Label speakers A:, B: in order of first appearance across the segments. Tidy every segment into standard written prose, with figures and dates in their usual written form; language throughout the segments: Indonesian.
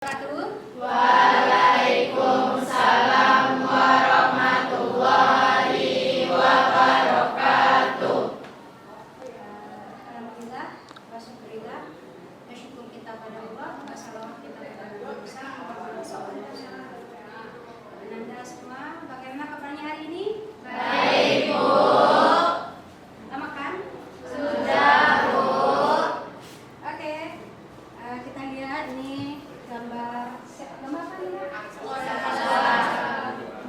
A: Waalaikumsalam warahmatullahi wabarakatuh.
B: Alhamdulillah, wasyukurillah. Bersyukur kita pada Allah, wassalawat kita kepada Nabi Muhammad SAW. Anda semua, bagaimana kabarnya hari ini?
A: Baik, Bu.
B: Sudah makan?
A: Sudah, Bu.
B: Oke, kita lihat ini gambar apa ini?
A: Sekolah.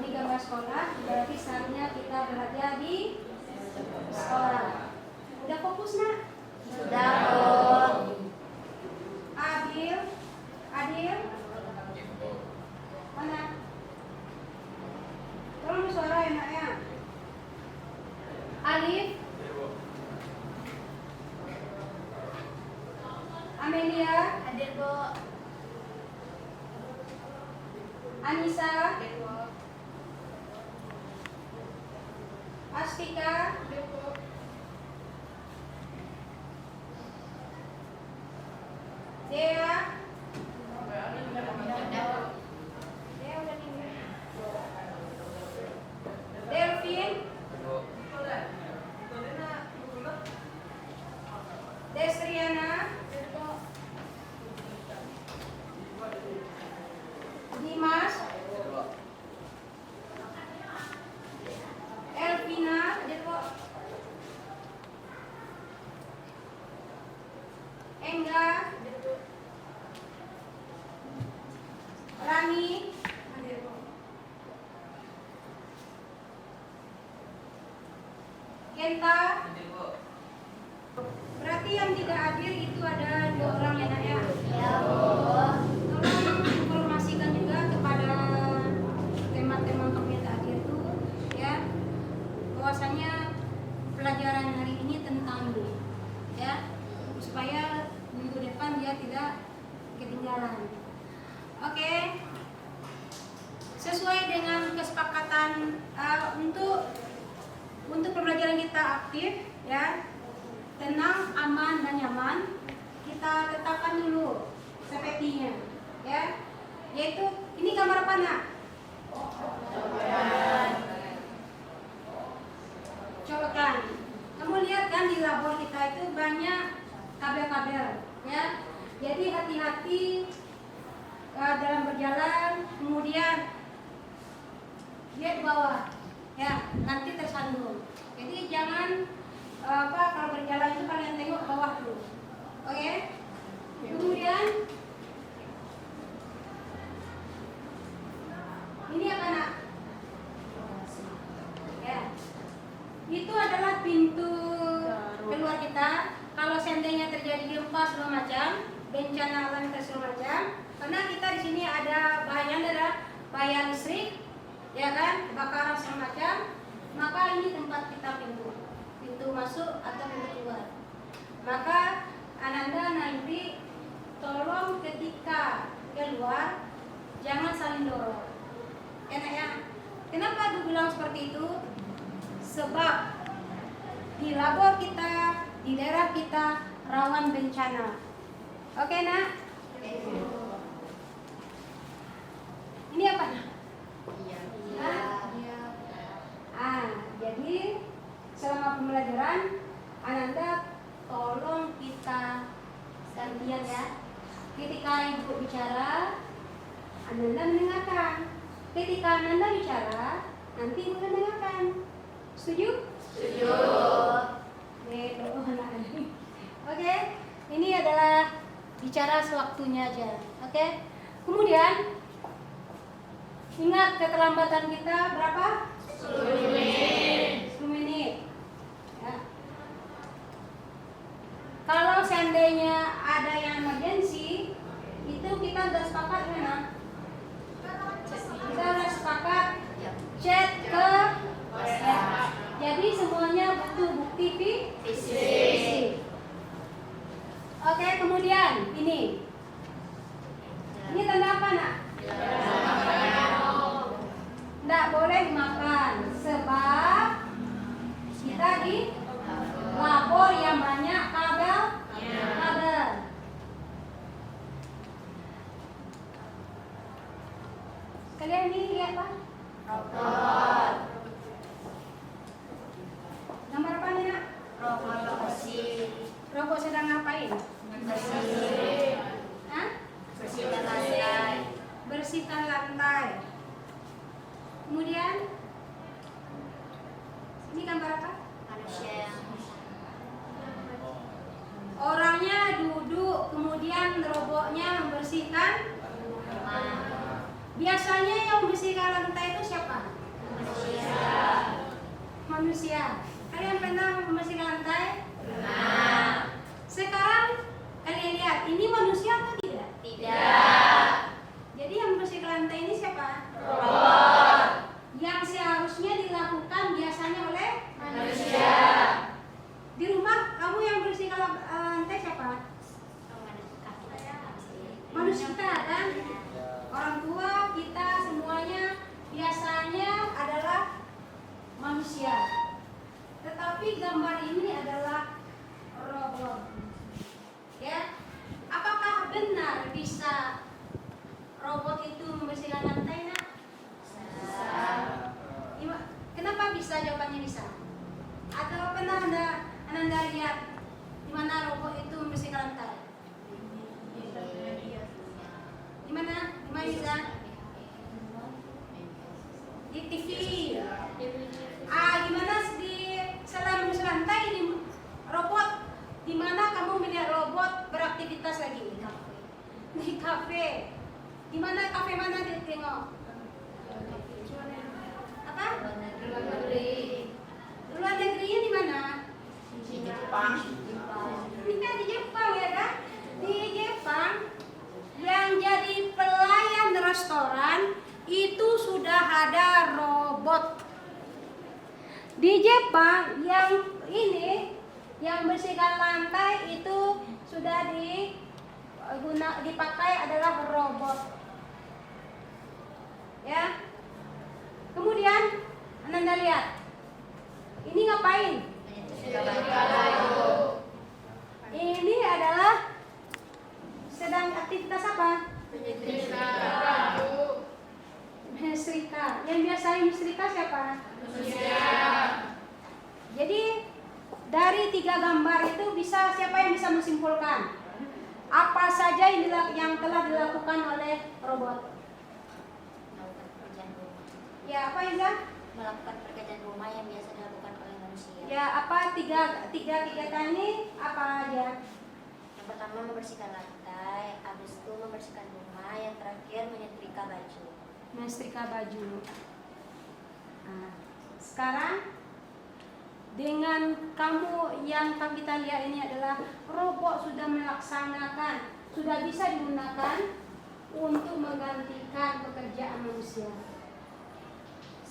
B: Ini gambar sekolah, berarti saatnya kita belajar di sekolah. Udah fokus, nak?
A: Sudah, Bu.
B: Adil, mana? Tolong suara ya, nak ya. Alif, Amelia,
A: Hadir, Bu.
B: Anissa, Astika, Dea, udah tinggal. Delvin, Destriana, Dimas, Elvina, Engga, Rani, Kenta. Berarti yang tidak hadir itu ada 2 orang ya, nak ya.
A: Ya, Bu.
B: Tolong informasikan juga kepada teman-teman yang tak hadir itu ya, bahwasanya pelajaran hari ini tentang ini ya, supaya minggu depan dia tidak ketinggalan. Oke, sesuai dengan kesepakatan untuk pembelajaran kita aktif ya, tenang, aman dan nyaman, kita letakkan dulu safety-nya ya, yaitu ini gambar apa, nak? Colokan. Kamu lihat kan di labor kita itu banyak kabel-kabel ya, jadi hati-hati dalam berjalan, kemudian lihat bawah ya, nanti tersandung. Jadi jangan kalau berjalan itu kalian tengok bawah dulu. Oke? Kemudian ini apa, nak? Ya. Itu adalah pintu keluar kita. Kalau seandainya terjadi gempa segala macam, bencana alam segala macam, karena kita di sini ada bahaya listrik, ya kan, kebakaran segala macam, maka ini tempat kita pintu masuk atau pintu keluar. Maka Ananda nanti tolong ketika keluar jangan saling dorong. Enak ya? Kenapa aku bilang seperti itu? Sebab di labor kita, di daerah kita rawan bencana. Oke, nak? Ini apa, nak? Jadi selama pembelajaran Ananda tolong kita gantian ya. Ketika ibu bicara, Ananda mendengarkan. Ketika Ananda bicara, nanti ibu mendengarkan. Setuju?
A: Setuju.
B: Oke, ini adalah bicara sewaktunya aja. Oke. Kemudian ingat keterlambatan kita berapa?
A: 10 menit.
B: 10 menit. Ya. Kalau seandainya ada yang emergency, itu kita sudah sepakat mana? Kita sudah sepakat chat ke WhatsApp. Jadi semuanya butuh bukti fisik. Oke, kemudian ini tanda apa, nak? Tidak boleh dimakan sebab kita di labor yang banyak kabel. Kalian ini lihat apa?
A: Robot.
B: Gambar apa nih nak?
A: Robot bersih.
B: Robot sedang ngapain?
A: Bersih.
B: Hah?
A: Bersihkan lantai.
B: Bersihkan lantai. Kemudian ini gambar apa?
A: Manusia yang
B: Orangnya duduk, kemudian robotnya membersihkan. Biasanya yang membersihkan lantai itu siapa? Manusia. Kalian pernah membersihkan lantai?
A: Nah,
B: Sekarang kalian lihat, ini manusia atau tidak?
A: tidak.
B: Jadi yang membersihkan lantai ini siapa?
A: Robot.
B: Yang seharusnya dilakukan biasanya oleh
A: Manusia.
B: Di rumah kamu yang bersihkan lantai siapa? Manusia kan? Orang tua kita semuanya biasanya adalah manusia. Tetapi gambar ini adalah robot. Ya. Apakah benar bisa robot itu membersihkan lantai, nak? Kenapa bisa? Jawabannya bisa. Atau pernah anda lihat di mana robot itu membersihkan lantai? Di mana? Di mana bisa? Di TV. Gimana di setelah membersihkan lantai di robot? Di mana kamu melihat robot beraktivitas lagi? Di kafe. Di mana kafe mana ditengok? Apa? Luar negerinya di mana?
A: Di Jepang.
B: Kita di Jepang ya kan? Di Jepang yang jadi pelayan restoran itu sudah ada robot. Di Jepang yang ini yang bersihkan lantai itu sudah dipakai adalah robot. Ya. Kemudian Anda lihat. Ini ngapain? Ini adalah sedang aktivitas apa? Menyetrika. Yang biasanya menyetrika siapa? Jadi dari 3 gambar itu siapa yang bisa menyimpulkan apa saja yang telah dilakukan oleh robot? Ya, apa Iza?
A: Melakukan pekerjaan rumah yang biasa dilakukan oleh manusia.
B: Ya, apa tiga kegiatan ini apa aja?
A: Yang pertama membersihkan lantai, habis itu membersihkan rumah, yang terakhir menyetrika baju.
B: Menyetrika baju. Nah, sekarang dengan kamu yang kita lihat ini adalah robot sudah melaksanakan, sudah bisa digunakan untuk menggantikan pekerjaan manusia.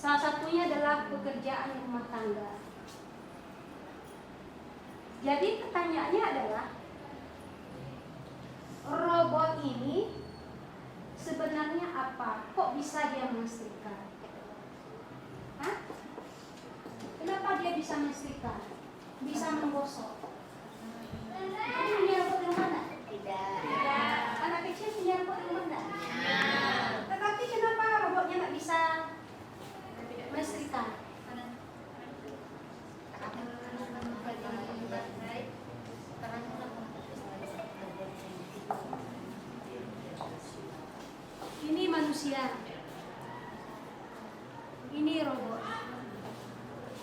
B: Salah satunya adalah pekerjaan rumah tangga. Jadi pertanyaannya adalah robot ini sebenarnya apa? Kok bisa dia menyetrika? Hah? Kenapa dia bisa menyetrika? Bisa menggosok? Kamu punya robot di rumah enggak?
A: Tidak.
B: Anak kecil punya robot di rumah enggak? Tetapi kenapa robotnya enggak bisa menyetrika? Ini manusia, ini robot.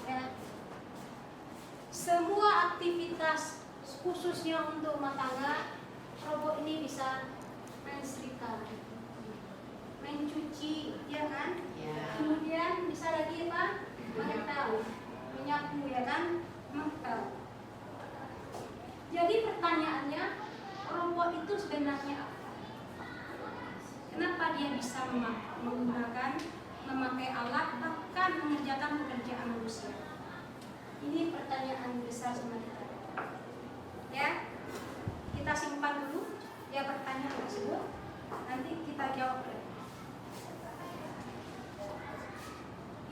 B: Ya. Semua aktivitas khususnya untuk rumah tangga, robot ini bisa menyetrika, mencuci, ya kan?
A: Ya.
B: Kemudian bisa lagi apa? Mengepel, menyapu, ya kan? Mengepel. Jadi pertanyaannya, robot itu sebenarnya apa? Kenapa dia bisa memakai alat bahkan mengerjakan pekerjaan manusia? Ini pertanyaan besar sama kita. Ya, kita simpan dulu ya pertanyaan tersebut. Nanti kita jawab.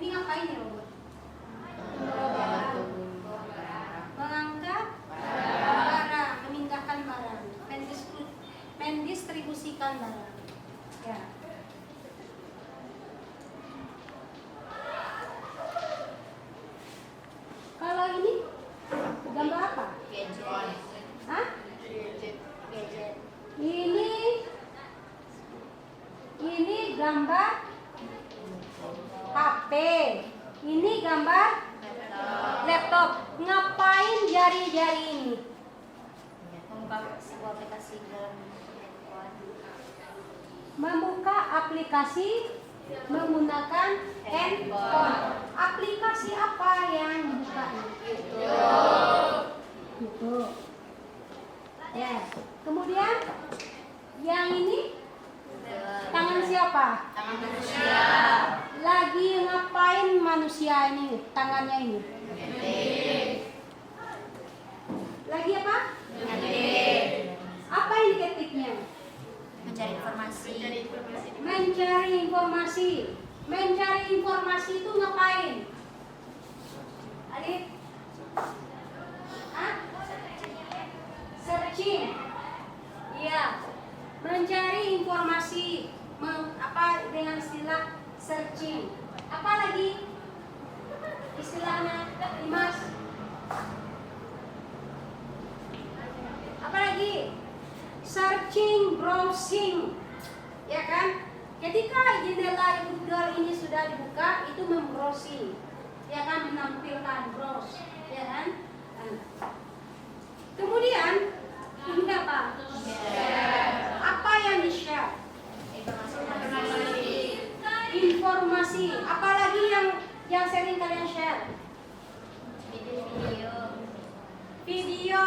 B: Ini ngapain ya robot? Mengangkat barang, memindahkan barang, mendistribusikan barang. Ya. ini gambar HP. Ini gambar laptop. Ngapain jari-jari ini?
A: Membuka sebuah aplikasi dalam handphone.
B: Membuka aplikasi menggunakan handphone. Aplikasi apa yang dibuka? YouTube. Ya. Kemudian yang ini tangan siapa?
A: Tangan manusia.
B: Lagi ngapain manusia ini? Tangannya ini. Lagi apa? Apa yang diketiknya?
A: Mencari informasi.
B: Mencari informasi. Mencari informasi itu ngapain? Adit? Hah? Searching. Iya. Mencari informasi. Apa dengan istilah searching? Apa lagi istilahnya, Dimas? Apa lagi? Searching, browsing, ya kan? Ketika jendela Google ini sudah dibuka, itu membrowsing, ya kan, menampilkan browse, ya kan? Kemudian ini apa? Apa yang di-share? Informasi. Apalagi yang sering kalian share? Video.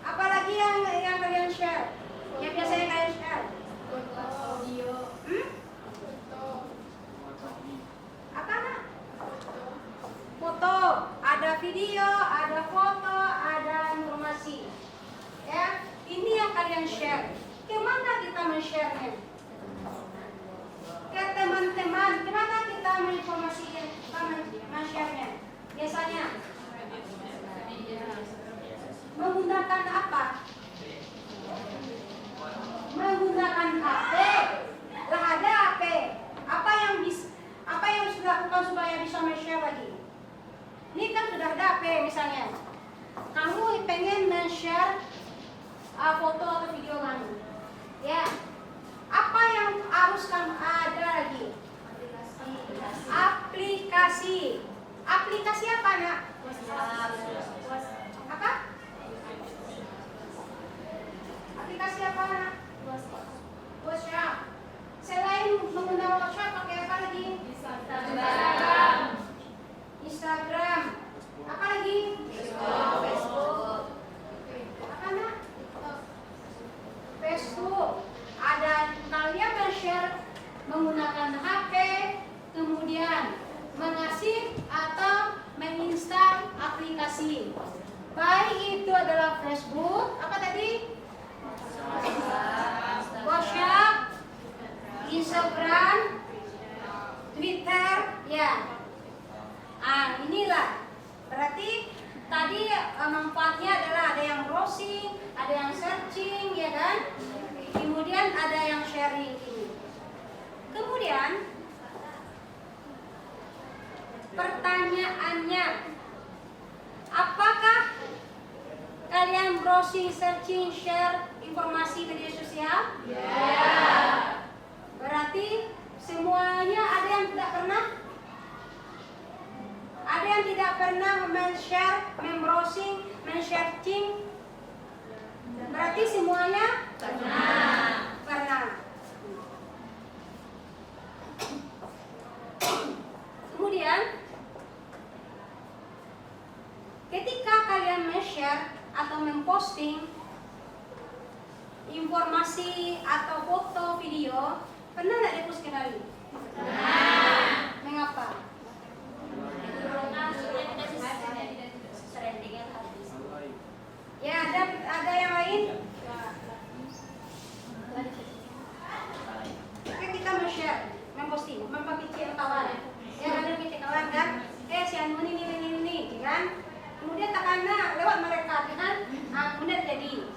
B: Apalagi yang kalian share? Yang biasanya kalian share? Apa nak? Foto. Ada video, ada foto, ada informasi. Ya, ini yang kalian share. Kemana kita men-share-nya? Ke teman-teman. Kemana kita menginformasikan, men-share-nya? Biasanya menggunakan apa? Menggunakan HP. Lah ada HP. Apa yang harus dilakukan supaya bisa men-share lagi? Ini kan sudah ada HP misalnya. Kamu pengen men-share foto atau video kamu. Ya. Apa yang harus kamu ada lagi? Aplikasi. Aplikasi apa nak? Apa? Aplikasi apa nak? WhatsApp. Selain menggunakan WhatsApp, pakai apa lagi? Instagram. Apa lagi? Facebook. Apa nak? Facebook. Ada kalian men-share menggunakan HP, kemudian mengasih atau menginstal aplikasi. Baik itu adalah Facebook, apa tadi? WhatsApp, Instagram, Twitter, ya. Inilah. Berarti tadi manfaatnya adalah ada yang browsing, ada yang searching, ya kan? Kemudian ada yang sharing ini. Kemudian pertanyaannya, apakah kalian browsing, searching, share informasi media sosial? Ya. Berarti semuanya ada yang tidak pernah? Ada yang tidak pernah men-share, men-browsing, men-searching? Berarti semuanya pernah. Kemudian ketika kalian men-share atau memposting informasi atau foto, video, pernah nggak dihapus kembali? Pernah. Mengapa? Ya, ada yang lain? Kan kita men-share, memposting, membagikan kawan. Ya, ada kita kawan kan? Si anu ini, kan? Kemudian takana lewat mereka, kan? Kemudian jadi.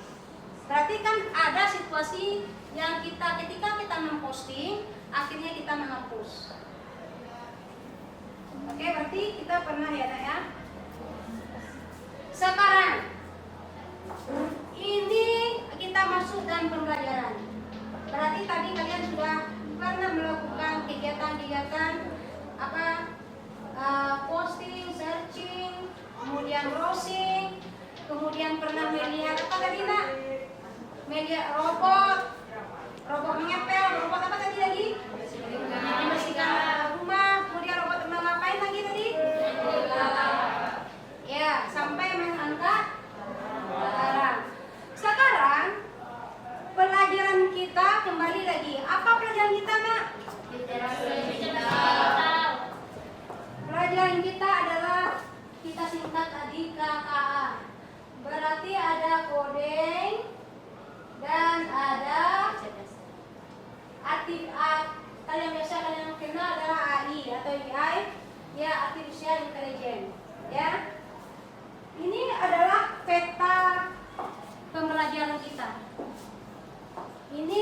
B: Berarti kan ada situasi yang ketika kita memposting, akhirnya kita menghapus. Oke, berarti kita pernah ya, Nak ya? Sekarang ini kita masuk dalam pembelajaran. Berarti tadi kalian sudah pernah melakukan yang biasa kalian kenal adalah AI atau AI, ya artificial intelligence. Ya, ini adalah peta pembelajaran kita. Ini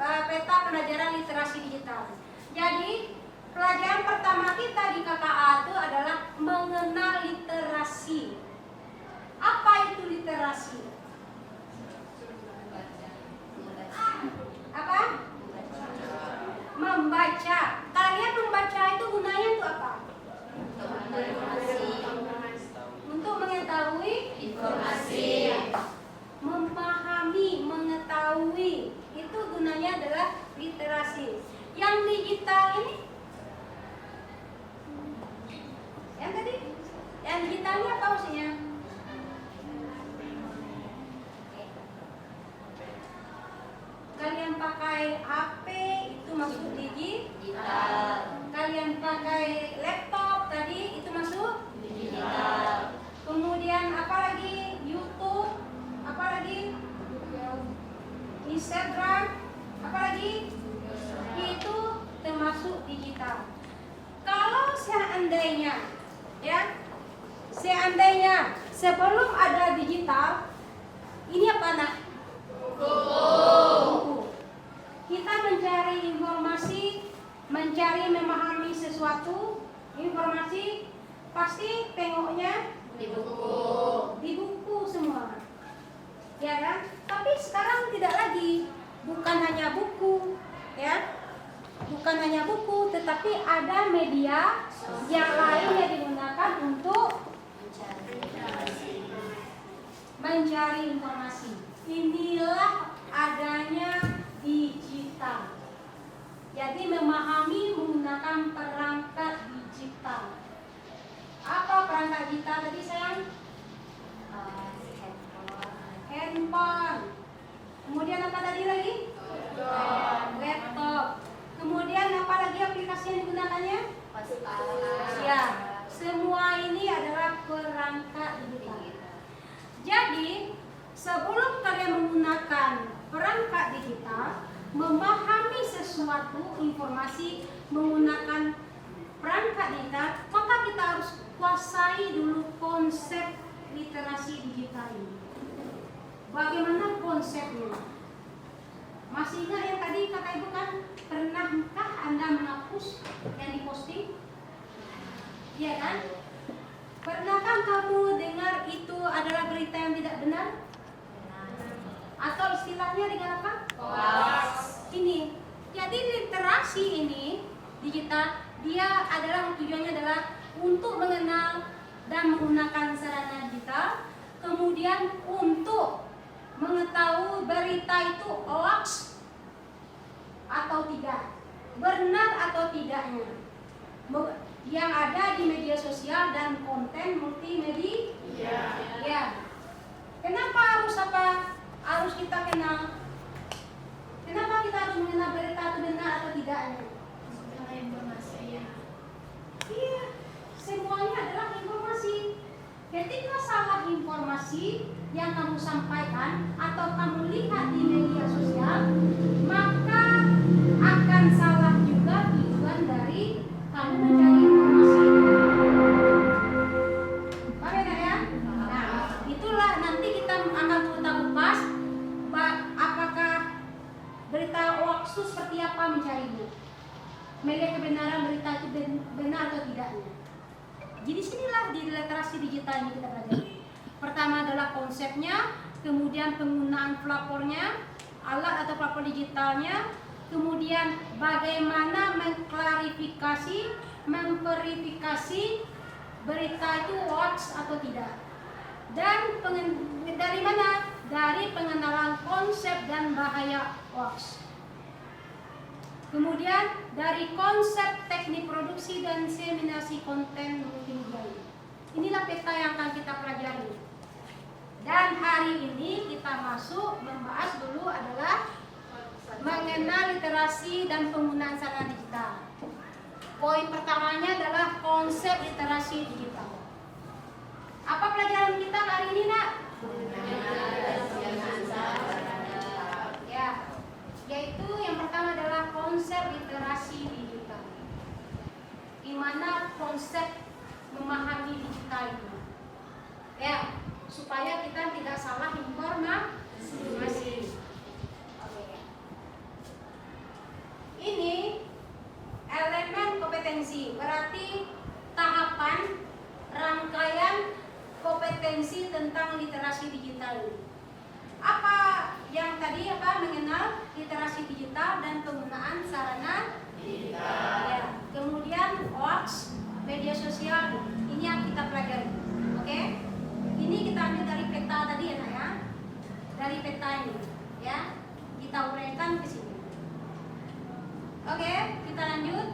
B: peta pelajaran literasi digital. Jadi pelajaran pertama kita di KKA itu adalah mengenal literasi. Apa itu literasi? Apa? Membaca. Kalian membaca itu gunanya untuk apa? Untuk mengetahui
A: Informasi.
B: memahami, mengetahui. Itu gunanya adalah literasi. Yang digital ini, yang tadi, yang digital ini apa maksudnya? Kalian pakai HP itu masuk
A: Digital.
B: Kalian pakai laptop tadi itu masuk
A: Digital.
B: Kemudian apa lagi? YouTube, apa lagi? Instagram, apa lagi? Itu termasuk digital. Kalau seandainya, ya, seandainya sebelum ada digital, ini apa nak? Buku. Kita mencari informasi, mencari memahami sesuatu, informasi pasti tengoknya
A: Di buku.
B: di buku semua, ya kan? Tapi sekarang tidak lagi, bukan hanya buku, ya, bukan hanya buku, tetapi ada media yang lain yang digunakan untuk mencari informasi. Inilah adanya digital. Jadi memahami menggunakan perangkat digital. Apa perangkat digital tadi sayang? Handphone. Kemudian apa tadi lagi? Laptop. Kemudian apa lagi aplikasi yang digunakannya? Ya, semua ini adalah perangkat digital. Jadi, sebelum kalian menggunakan perangkat digital, memahami sesuatu informasi menggunakan perangkat digital, maka kita harus kuasai dulu konsep literasi digital ini. Bagaimana konsepnya? Masih ingat yang tadi kata ibu kan? Pernahkah Anda menghapus yang diposting? Iya kan? Pernahkah kamu dengar itu adalah berita yang tidak benar? Atau istilahnya dengan apa?
A: Hoax.
B: Ini. Jadi literasi ini digital, dia adalah tujuannya adalah untuk mengenal dan menggunakan sarana digital, kemudian untuk mengetahui berita itu hoax atau tidak, benar atau tidaknya, yang ada di media sosial dan konten multimedia. Ya. Kenapa harus apa? Harus kita kenal. Kenapa kita harus mengenal berita itu benar atau tidaknya? Iya, semuanya adalah informasi. Ketika salah informasi yang kamu sampaikan atau kamu lihat di media sosial, maka akan salah juga tujuan dari kamu mencari informasi. Bagaimana ya? Nah, itulah nanti kita akan kupas apakah berita hoax itu seperti apa mencarinya. Melihat kebenaran berita itu benar atau tidaknya. Jadi sinilah di literasi digital ini kita pelajari. Pertama adalah konsepnya, kemudian penggunaan pelapornya, alat atau pelapor digitalnya, kemudian bagaimana mengklarifikasi, memverifikasi berita itu hoax atau tidak. Dan dari mana? Dari pengenalan konsep dan bahaya hoax. Kemudian dari konsep teknik produksi dan diseminasi konten multimedia. Inilah peta yang akan kita pelajari. Dan hari ini kita masuk membahas dulu adalah mengenal literasi dan penggunaan sarana digital. Poin pertamanya adalah konsep literasi digital. Apa pelajaran kita hari ini, Nak? Ya, yaitu yang pertama adalah bagaimana konsep memahami digital itu. Ya, supaya kita tidak salah informasi. Oke. Ini elemen kompetensi, berarti tahapan rangkaian kompetensi tentang literasi digital. Apa yang tadi mengenal literasi digital dan penggunaan sarana digital. Ya. Kemudian hoax, media sosial, ini yang kita pelajari. Oke? Ini kita ambil dari peta tadi ya, Nak ya. Dari peta ini, ya. Kita uraikan ke sini. Oke, kita lanjut.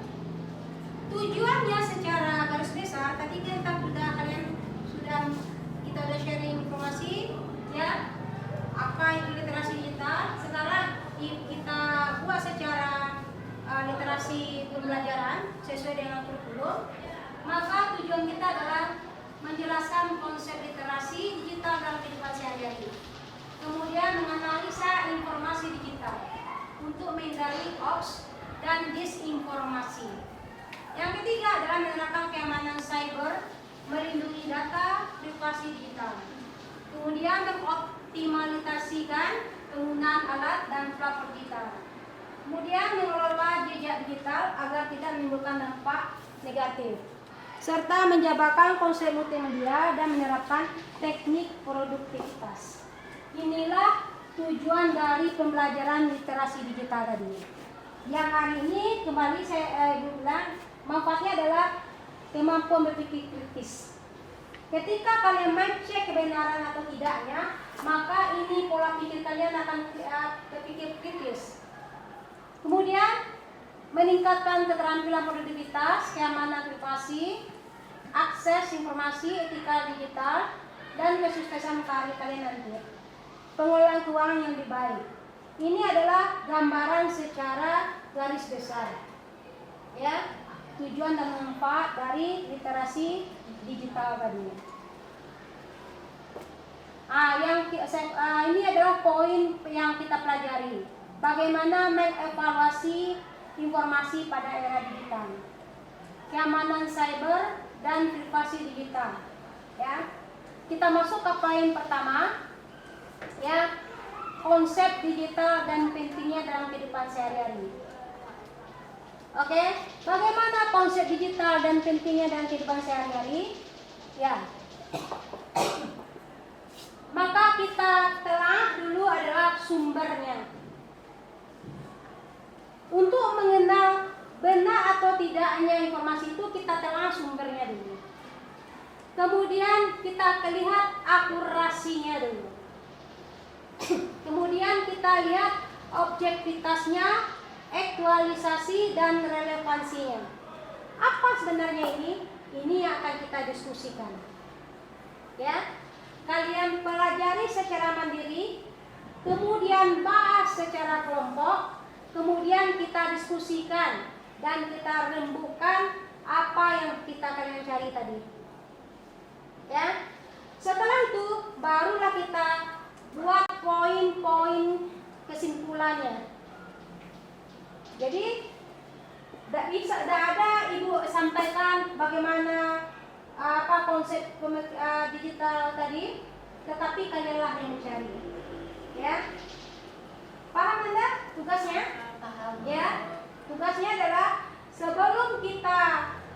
B: Tujuannya secara garis besar tadi kita sudah sharing informasi ya, apa itu literasi digital. Sekarang kita buat secara literasi pembelajaran sesuai dengan kurikulum. Maka tujuan kita adalah menjelaskan konsep literasi digital dalam kehidupan sehari-hari, kemudian menganalisa informasi digital untuk menghindari hoax dan disinformasi. Yang ketiga adalah menerapkan keamanan cyber, melindungi data privasi digital, kemudian mengoptimalisasikan penggunaan alat dan platform digital, kemudian mengelola jejak digital agar tidak menimbulkan dampak negatif, serta menjabarkan konsep multimedia dan menerapkan teknik produktivitas. Inilah tujuan dari pembelajaran literasi digital tadi. Yang hari ini kembali saya bilang manfaatnya adalah kemampuan berpikir kritis. Ketika kalian mencek kebenaran atau tidaknya, maka ini pola pikir kalian akan berpikir kritis. Kemudian meningkatkan keterampilan produktivitas, keamanan privasi, akses informasi, etika digital, dan kesuksesan karir kalian nanti. Pengelolaan keuangan yang lebih baik. Ini adalah gambaran secara garis besar, ya, tujuan dan manfaat dari literasi digital tadi. Ini adalah poin yang kita pelajari. Bagaimana mengevaluasi informasi pada era digital, keamanan cyber dan privasi digital. Ya, kita masuk ke poin pertama, ya, konsep digital dan pentingnya dalam kehidupan sehari-hari. Oke, bagaimana konsep digital dan pentingnya dalam kehidupan sehari-hari? Ya, maka kita telah dulu adalah sumbernya. Untuk mengenal benar atau tidaknya informasi itu, kita telah sumbernya dulu. Kemudian kita lihat akurasinya dulu. Kemudian kita lihat objektivitasnya, aktualisasi dan relevansinya. Apa sebenarnya ini? Ini yang akan kita diskusikan. Ya, kalian pelajari secara mandiri, kemudian bahas secara kelompok, kemudian kita diskusikan dan kita rembukan apa yang kalian cari tadi. Ya, setelah itu barulah kita buat poin-poin kesimpulannya. Jadi tidak ada ibu sampaikan bagaimana konsep digital tadi, tetapi kalianlah yang mencari. Ya, paham Anda tugasnya? Paham. Ya, tugasnya adalah sebelum kita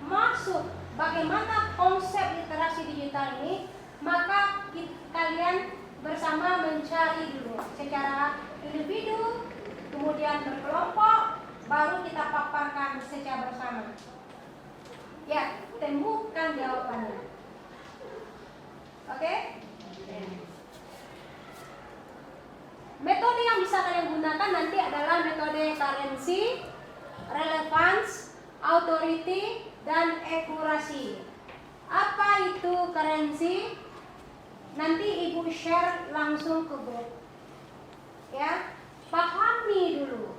B: masuk bagaimana konsep literasi digital ini, maka kalian bersama mencari dulu secara individu, kemudian berkelompok, baru kita paparkan secara bersama. Ya, temukan jawabannya. Oke? Metode yang bisa kalian gunakan nanti adalah metode currency, relevance, authority, dan akurasi. Apa itu currency? Nanti ibu share langsung ke grup. Ya, pahami dulu.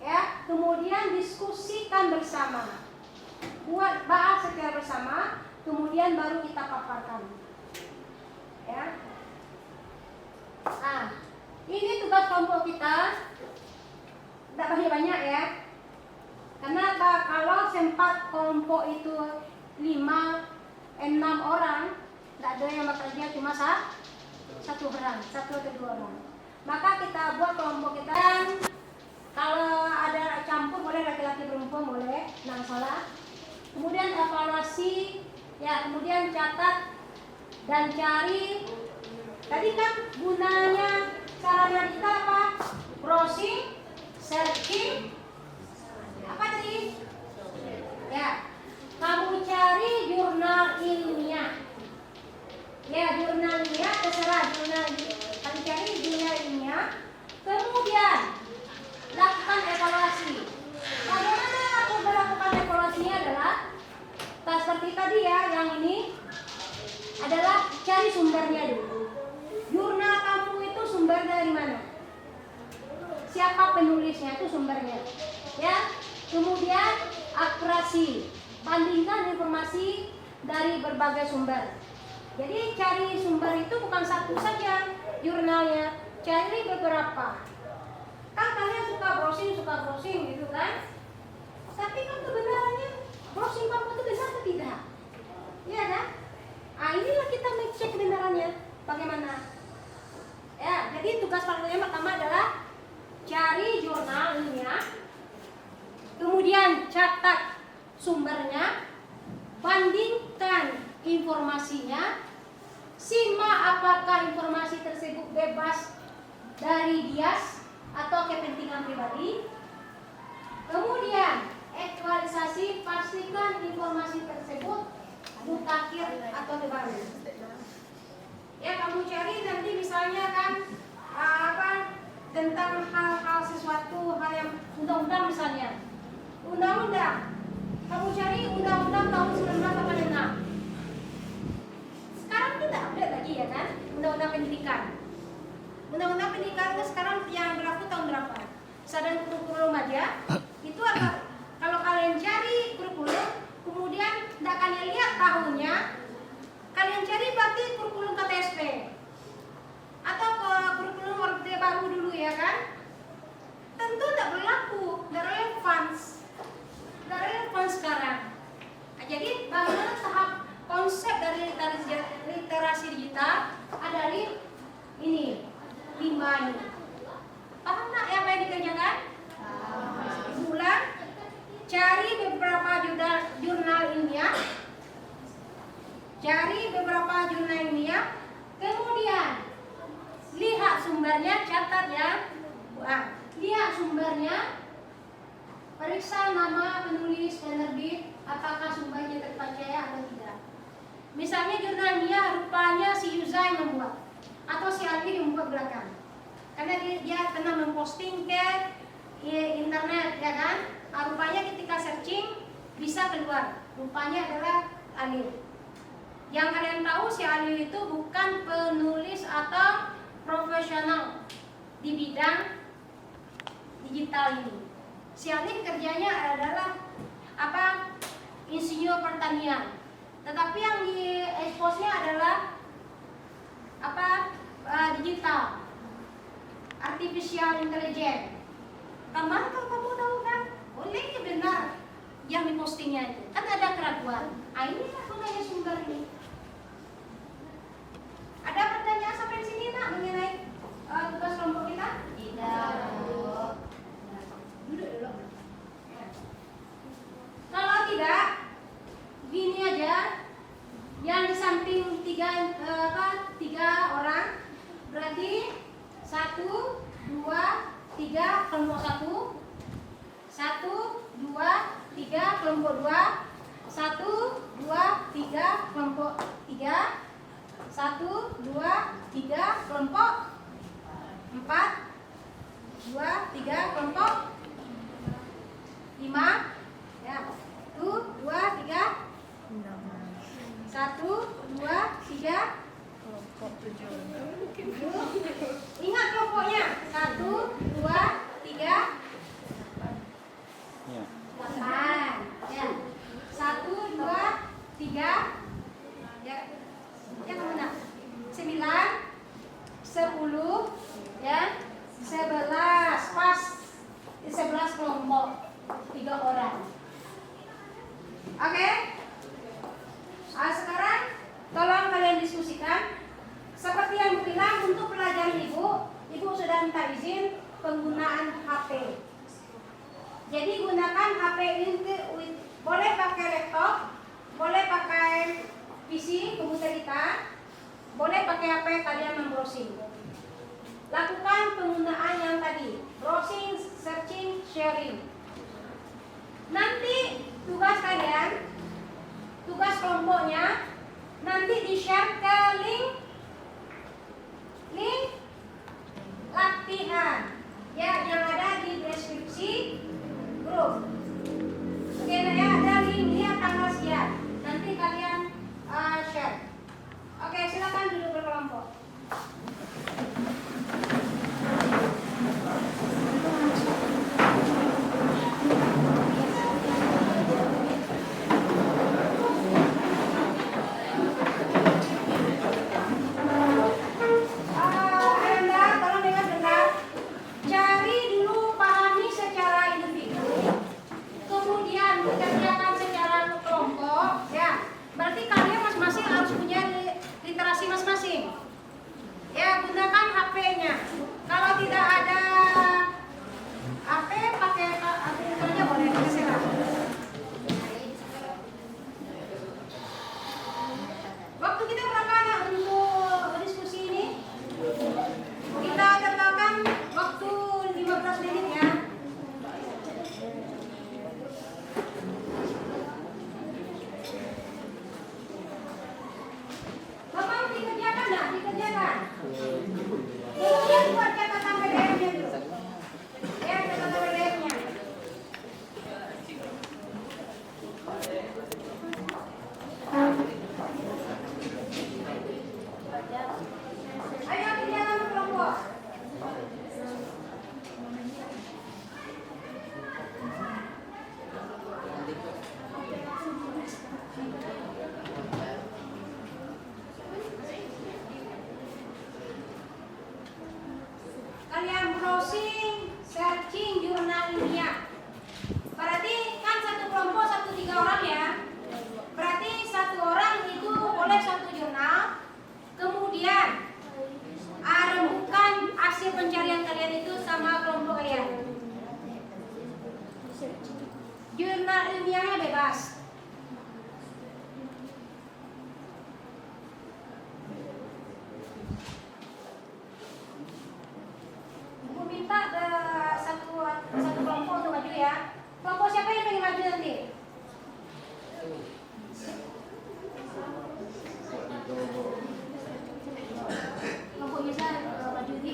B: Ya, kemudian diskusikan bersama. Buat bahas secara bersama, kemudian baru kita paparkan. Ya. Ini tugas kelompok kita. Tidak banyak-banyak ya. Karena kalau sempat kelompok itu 5, 6 orang, tidak ada yang bekerja cuma satu orang, 1 atau 2 orang. Maka kita buat kelompok kita. Dan kalau ada campur boleh laki-laki perempuan boleh, nggak salah. Kemudian evaluasi, ya kemudian catat dan cari. Tadi kan gunanya caranya kita apa? Browsing, searching, apa tadi? Ya, kamu cari jurnal ilmiah. Ya, jurnal ilmiah terserah jurnal. Kamu cari jurnal ilmiah, kemudian lakukan evaluasi. Bagaimana aku melakukan evaluasinya adalah seperti tadi ya, yang ini adalah cari sumbernya dulu. Jurnal kamu itu sumber dari mana? Siapa penulisnya itu sumbernya? Ya. Kemudian akurasi, bandingkan informasi dari berbagai sumber. Jadi cari sumber itu bukan satu saja jurnalnya, cari beberapa. Kan kalian suka browsing gitu kan? Tapi kan kebenarannya browsing kamu itu benar atau tidak? Iya kan? Ah, inilah kita cek kebenarannya bagaimana. Ya, jadi tugas yang pertama adalah cari jurnal ilmiah, kemudian catat sumbernya, bandingkan informasinya, simak apakah informasi tersebut bebas dari bias atau kepentingan pribadi. Kemudian aktualisasi, pastikan informasi tersebut mutakhir atau terbaru. Ya, kamu cari nanti misalnya kan tentang hal-hal sesuatu, hal yang undang-undang misalnya. Undang-undang. Kamu cari undang-undang tahun 1986. Sekarang tidak update lagi ya kan? Undang-undang pendidikan. Undang-undang pendidikan itu sekarang yang berlaku tahun berapa? Sadar kurikulum aja. Itu kalau kalian cari kurikulum, kemudian tidak kalian lihat tahunnya, kalian cari berarti kurikulum KTSP atau kurikulum Orde Baru dulu ya kan? Tentu tidak berlaku, tidak relevan sekarang. Nah, jadi bagaimana tahap konsep dari literasi digital ada ini 5 ini. Paham nak apa yang dikerjakan? Bulan cari beberapa jurnal ilmiah, kemudian lihat sumbernya, catat ya. Lihat sumbernya, periksa nama penulis, penerbit, apakah sumbernya terpercaya atau tidak. Misalnya jurnal ilmiah rupanya si Yuzai membuat atau si Ali yang membuat belakang, karena dia pernah memposting ke internet ya kan. Rupanya ketika searching bisa keluar, rupanya adalah Ali. Yang kalian tahu si Ali itu bukan penulis atau profesional di bidang digital ini. Si Ali kerjanya adalah insinyur pertanian. Tetapi yang di expose-nya adalah digital, artificial intelligence. Kemarin kalau kamu tahu kan, boleh benar yang dipostingnya itu kan ada keraguan. Inilah gunanya sumber ini. Ada pertanyaan sampai sini nak mengenai tugas kelompok kita? Tidak. Duduk dulu. Kalau tidak, gini aja. Yang di samping tiga orang, berarti 1, 2, 3 kelompok 1, 1, 2, 3 kelompok 2, 1, 2, 3 kelompok 3, 1, 2, 3 kelompok 4, 2, 3 kelompok 5, ya, 1, 2, 3, 1, 2, 3 kelompok 7. Ingat kelompoknya 1, 2, 3, 8. Ya. 1, 2, 3, ya. Ya kamu nak. 9, 10, ya. 11 pas. 11 kelompok. 3 orang. Oke? Sekarang tolong kalian diskusikan. Seperti yang Ibu bilang, untuk pelajaran Ibu sudah minta izin penggunaan HP. Jadi gunakan HP ini, boleh pakai laptop, boleh pakai PC, komputer kita, boleh pakai HP kalian membrowsing. Lakukan penggunaan yang tadi, browsing, searching, sharing. Nanti tugas kalian, tugas kelompoknya, nanti di-share ke link latihan ya, yang ada di deskripsi grup. Oke, nah ya, ada link lihat tanggal sekian. Nanti kalian share. Oke, silakan duduk berkelompok. Ya, gunakan HP-nya. Kalau tidak ada HP, pakai komputernya boleh, terserah. Waktu kita berapa nak untuk diskusi ini? Kita tetapkan waktu 15 menit ya. Bapak dikerjakan enggak? Dikerjakan. Kemudian buat catatan PDF-nya dulu. Ya, catatan PDF-nya. Ayo kerjakan kelompok. Kalian browsing, searching jurnal ilmiah. Berarti kan satu kelompok 3 orang ya. Berarti 1 orang itu boleh 1 jurnal. Kemudian rembukan hasil pencarian kalian itu sama kelompok kalian. Jurnal ilmiahnya bebas. Ibu minta satu kelompok untuk maju ya. Kelompok siapa yang pengen maju nanti? Kelompok bisa maju di.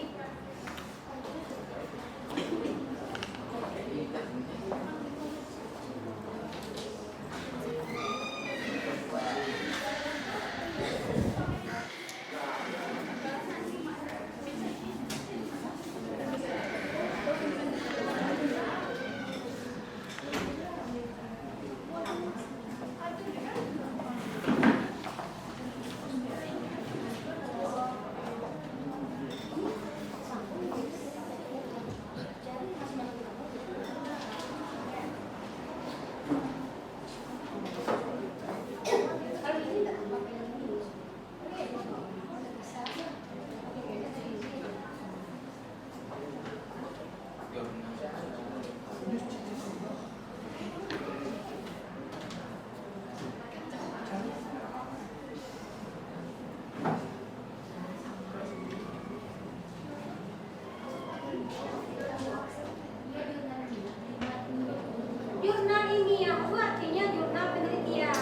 B: Jurnal ilmiah itu artinya jurnal penelitian.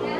B: Ya.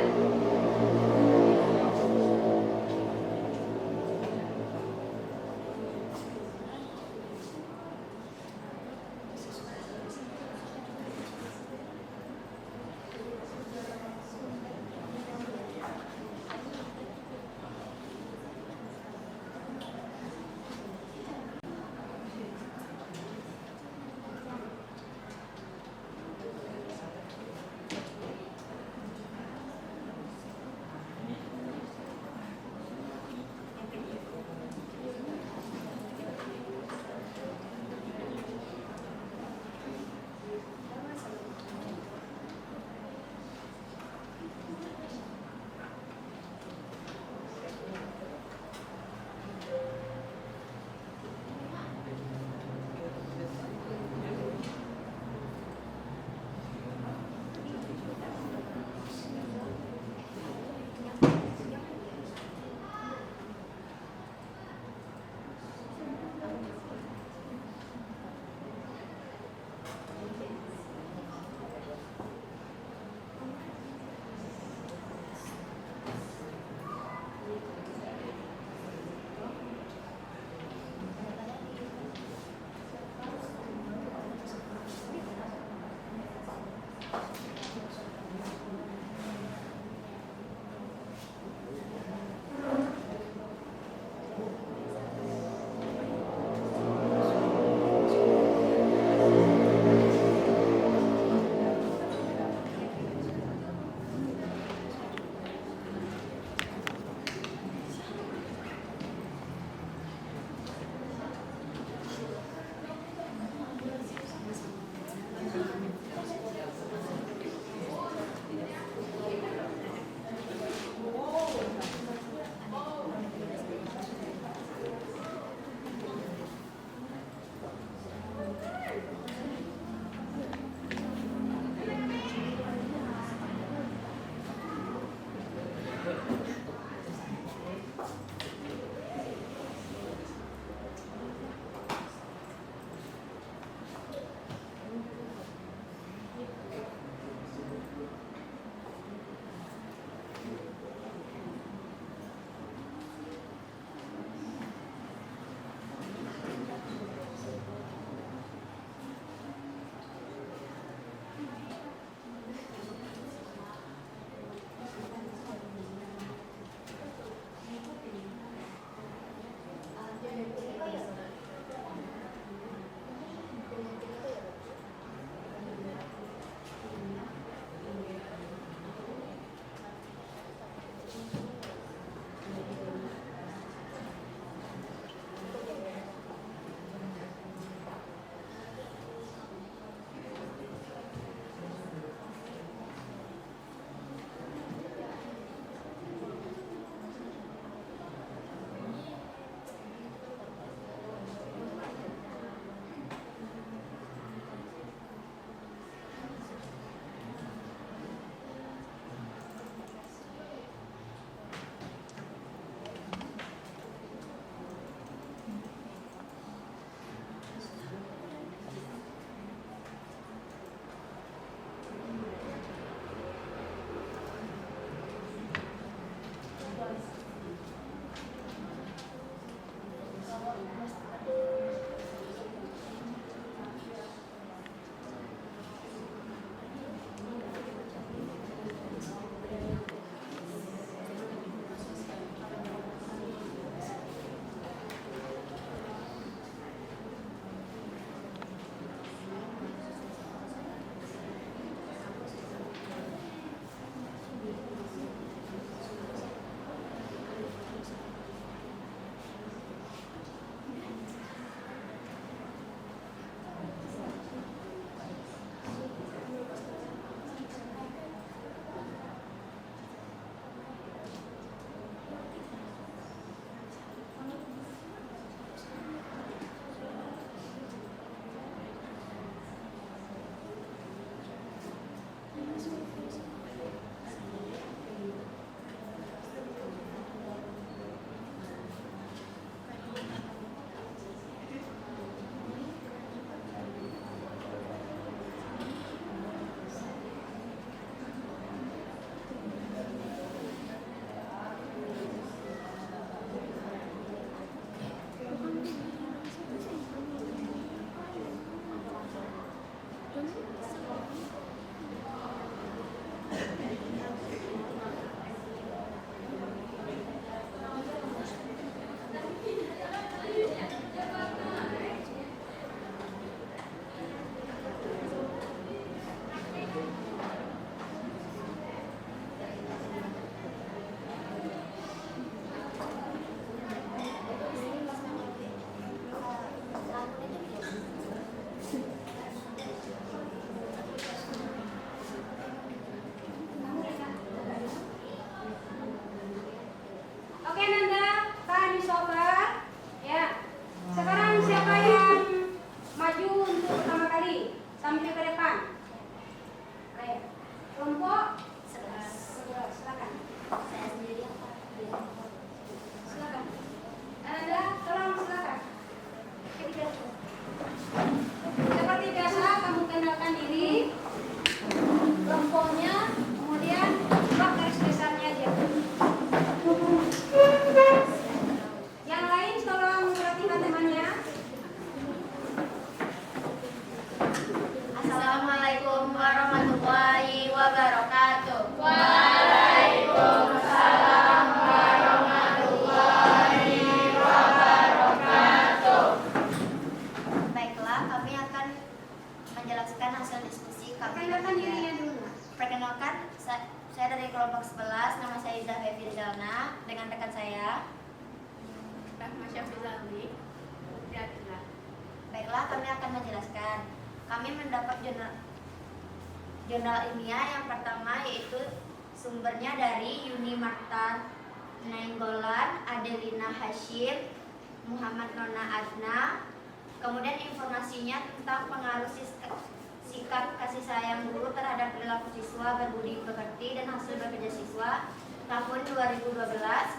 A: Assalamualaikum warahmatullahi menjelaskan hasil diskusi kami
B: Perkenalkan
A: bertiga.
B: dirinya dulu.
A: Perkenalkan, saya dari kelompok 11, nama saya Zahra Firzalna, dengan rekan saya.
C: Masya Fizali.
A: Baiklah, kami akan menjelaskan. Kami mendapat jurnal ilmiah yang pertama, yaitu sumbernya dari Yuni Marta Nainggolan, Adelina Hashim, Muhammad Nona Adna. Kemudian informasinya tentang pengaruh sikap kasih sayang guru terhadap perilaku siswa, berbudi pekerti, dan hasil bekerja siswa tahun 2012.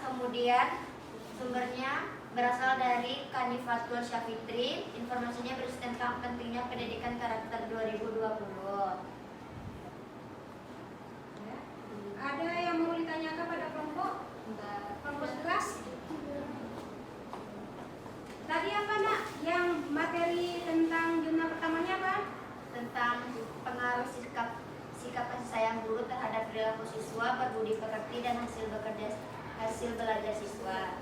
A: Kemudian sumbernya berasal dari Kanifatul Syafitri. Informasinya berisi tentang pentingnya pendidikan karakter 2020.
B: Ya. Ada yang mau ditanyakan pada kelompok? Kelompok 11? Tadi apa nak? Yang materi tentang jurnal pertamanya apa?
A: Tentang pengaruh sikap kasih sayang guru terhadap perilaku siswa, berbudi pekerti, dan hasil belajar siswa.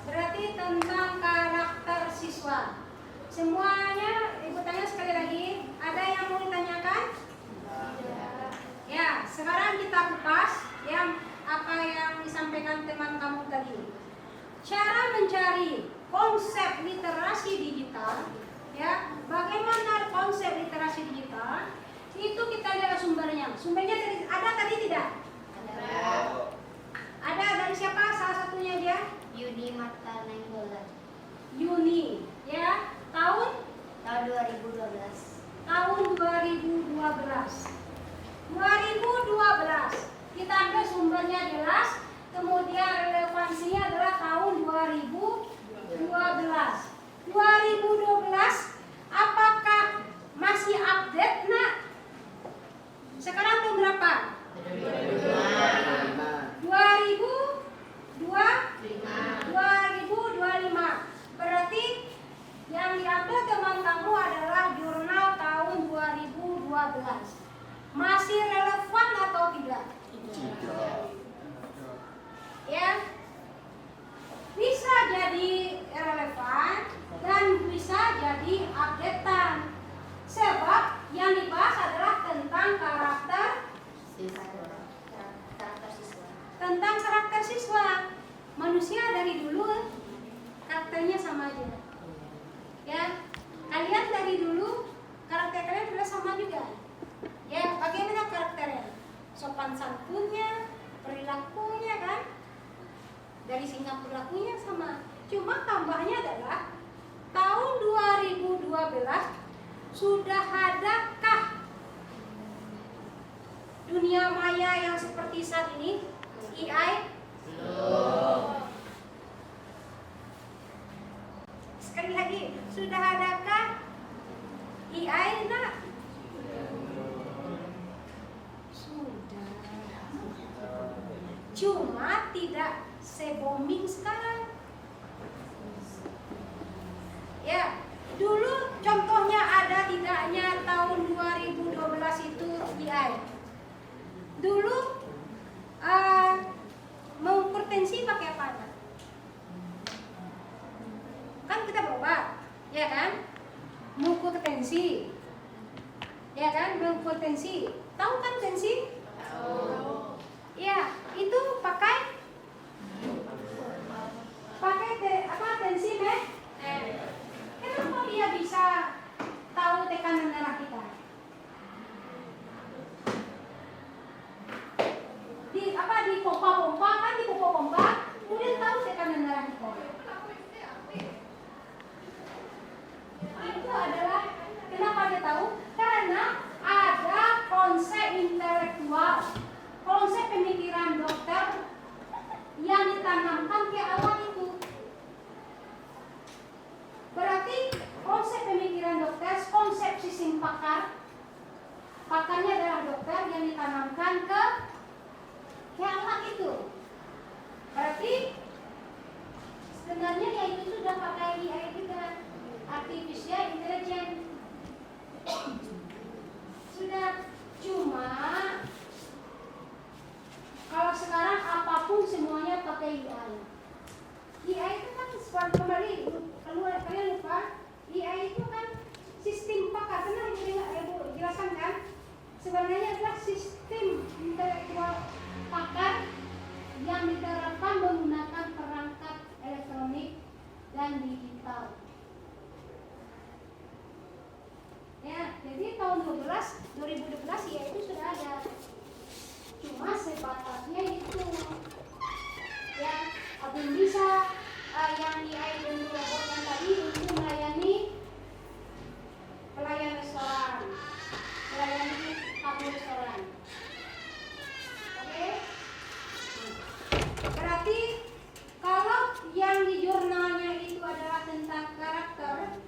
B: Berarti tentang karakter siswa. Semuanya ibu tanya sekali lagi. Ada yang mau ditanyakan? Ya, sekarang kita kupas yang apa yang disampaikan teman kamu tadi. Cara mencari konsep literasi digital, ya, bagaimana konsep literasi digital? Itu kita lihat sumbernya. Sumbernya ada tadi tidak? Ada dari siapa? Salah satunya dia?
A: Yuni Marta Nainggolan.
B: Yuni, ya, tahun
A: 2012.
B: tahun 2012. 2012. Kita ambil sumbernya jelas, kemudian relevansinya adalah tahun 2012. 2012, apakah masih update, nak? Sekarang tahun berapa? 2025. Berarti yang diambil teman kamu adalah jurnal tahun 2012. Masih relevan atau tidak? Ya, bisa jadi relevan dan bisa jadi updatean. Sebab yang dibahas adalah tentang karakter
A: siswa.
B: tentang karakter siswa. Manusia dari dulu karakternya sama aja. Ya, kalian dari dulu karakter kalian sudah sama juga. Ya, bagaimana karakternya? Sopan santunnya, perilakunya kan? Dari singkat perilakunya sama. Cuma tambahnya adalah tahun 2012 sudah adakah dunia maya yang seperti saat ini? AI? Sekali lagi, sudah adakah AI, nak? Sudah. Cuma tidak se-booming sekarang. Ya, dulu contohnya ada tidaknya tahun 2012 itu AI. Dulu mengukur tensi pakai apa? Kan kita berobat, ya kan? Mengukur tensi, ya kan? Mengukur tensi. Tahu kan tensi? Tahu. Ya, itu pakai tensi Kenapa dia bisa tahu tekanan darah kita? Di pompa-pompa kan, di pompa-pompa kemudian tahu tekanan darah kita. Itu adalah kenapa dia tahu? Karena ada konsep intelektual, konsep pemikiran dokter yang ditanamkan ke awal itu. Berarti konsep pemikiran dokter, konsep sistem pakarnya adalah dokter yang ditanamkan ke alat itu. Berarti sebenarnya ya itu sudah pakai AI juga, artificial intelligence. Sudah, cuma kalau sekarang apapun semuanya pakai AI. AI itu kan kembali keluar, kalian lupa? AI itu kan sistem pakar. Pernah ibu dengar, 2012 ya itu sudah ada. Cuma sebatasnya itu ya belum bisa yang di item robot yang tadi untuk melayani pelayan restoran, melayani tamu restoran. Oke? Berarti kalau yang di jurnalnya itu adalah tentang karakter,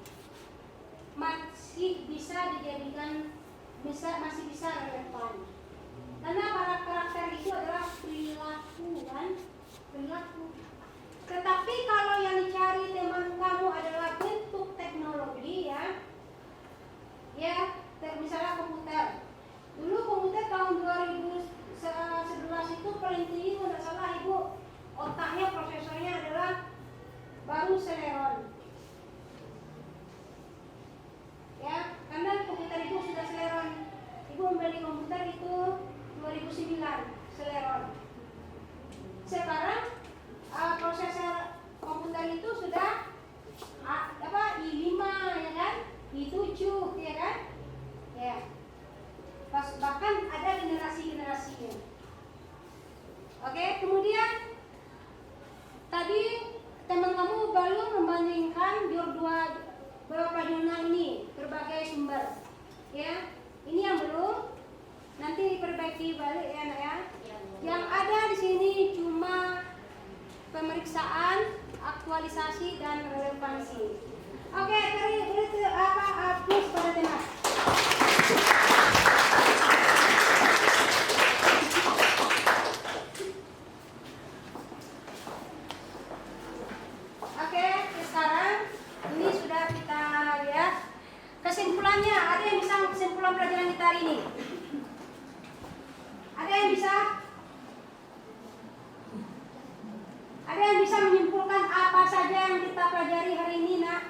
B: masih bisa dijadikan masih bisa relevan. Karena para karakter itu adalah perilaku kan, perilaku. Tetapi kalau yang dicari teman kamu adalah bentuk teknologi ya misalnya komputer. Dulu komputer tahun 2011 itu paling tinggi kalau tidak salah ibu, otaknya prosesornya adalah baru Celeron. Ya, karena komputer itu sudah Celeron. Ibu membeli komputer itu 2009 Celeron. Sekarang prosesor komputer itu sudah i5 ya kan, i7 ya kan, ya. Bahkan ada generasi-generasinya. Oke, kemudian tadi teman kamu baru membandingkan beberapa jurnal ini berbagai sumber, ya. Ini yang belum, nanti diperbaiki balik ya nak ya. Yang ada di sini cuma pemeriksaan, aktualisasi dan relevansi. Oke, beri plus pada teman. Oke, sekarang ini sudah kita lihat kesimpulannya. Ada yang bisa kesimpulan pelajaran kita hari ini? Ada yang bisa? Ada yang bisa menyimpulkan apa saja yang kita pelajari hari ini, nak?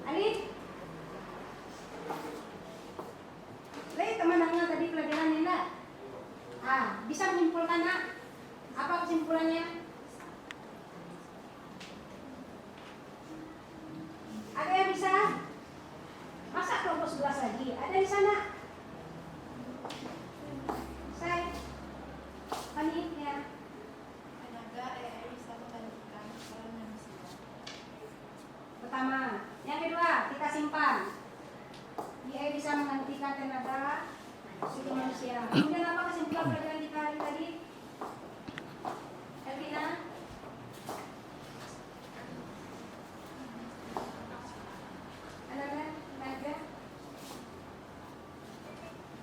B: Alif? Lihat teman-teman tadi pelajaran ini, nak? Bisa menyimpulkan, nak? Apa kesimpulannya? Ada yang bisa? Masa kelompok 11 lagi? Ada di sana? Saya? Pani, ya.
C: Tenaga AI bisa menggantikan peran manusia.
B: Pertama. Yang kedua, kita simpan. AI bisa menggantikan tenaga manusia. Kemudian apa kesimpulan pelajaran kita hari tadi? Elvina? Naga?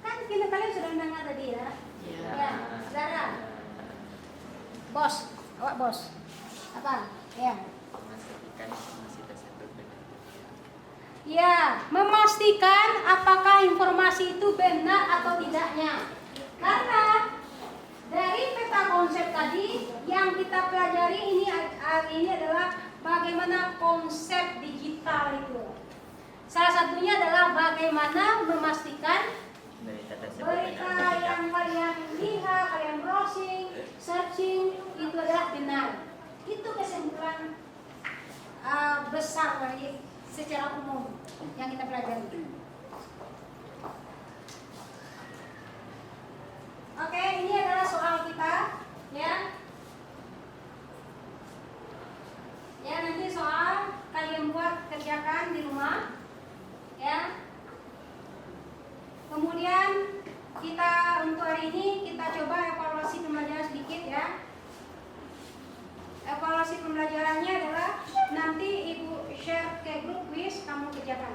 B: Kan kalian sudah mendengar tadi ya? Ya, Zara. Bos, awak bos. Apa? Ya. Ya, memastikan apakah informasi itu benar atau tidaknya. Karena dari peta konsep tadi yang kita pelajari ini hari ini adalah bagaimana konsep digital itu. Salah satunya adalah bagaimana memastikan berita yang kalian lihat, kalian browsing, searching itu adalah benar. Itu kesimpulan besar lagi secara umum yang kita pelajari. Oke, ini adalah soal kita, ya. Ya, nanti soal kalian buat kerjakan di rumah, ya. Kemudian kita untuk hari ini kita coba evaluasi pembelajaran sedikit, ya. Evaluasi pembelajarannya adalah nanti ibu share ke grup quiz, kamu kerjakan.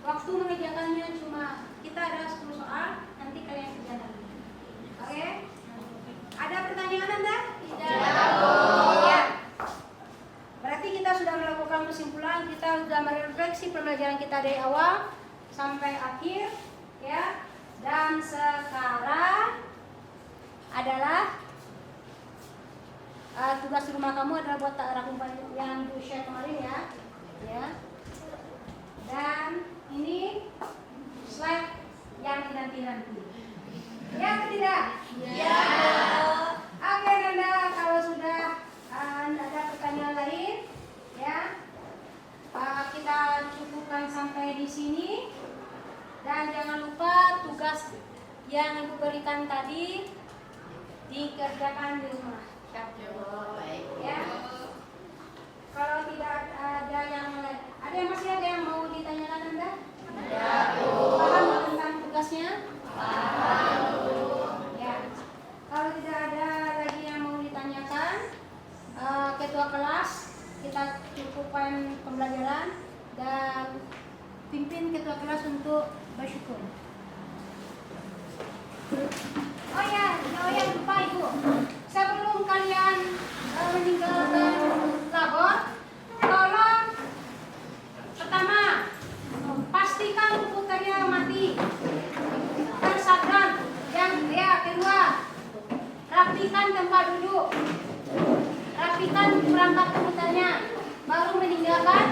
B: Waktu mengerjakannya cuma kita ada 10 soal, nanti kalian kerjakan. Oke? Ada pertanyaan Anda? Tidak. Ya. Berarti kita sudah melakukan kesimpulan, kita sudah merefleksi pembelajaran kita dari awal sampai akhir, ya. Dan sekarang adalah tugas rumah kamu adalah buat rangkum yang di share kemarin ya. Dan ini slide yang dinanti-nanti. Ya atau tidak? Ya. Oke Nanda, kalau sudah ada pertanyaan lain, ya kita cukupkan sampai di sini. Dan jangan lupa tugas yang Ibu berikan tadi dikerjakan di rumah. Ya. Kalau tidak ada yang lain, masih ada yang mau ditanyakan Anda? Paham tentang tugasnya? Ya. Kalau tidak ada lagi yang mau ditanyakan, ketua kelas kita cukupkan pembelajaran dan pimpin ketua kelas untuk bersyukur. Oh ya, lupa Ibu. Sebelum kalian meninggalkan labor, tolong pertama pastikan komputernya mati, tersadran. Kedua, rapikan tempat duduk, rapikan perangkat komputernya, baru meninggalkan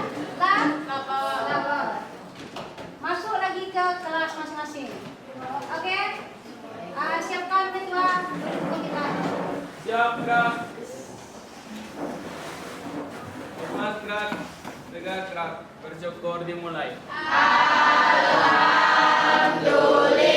B: labor. Masuk lagi ke kelas masing-masing. Oke? Siapkan ketua kita.
D: Siap, gerak. Hormat, gerak. Tegak, gerak. Bersyukur dimulai.
A: Alhamdulillah.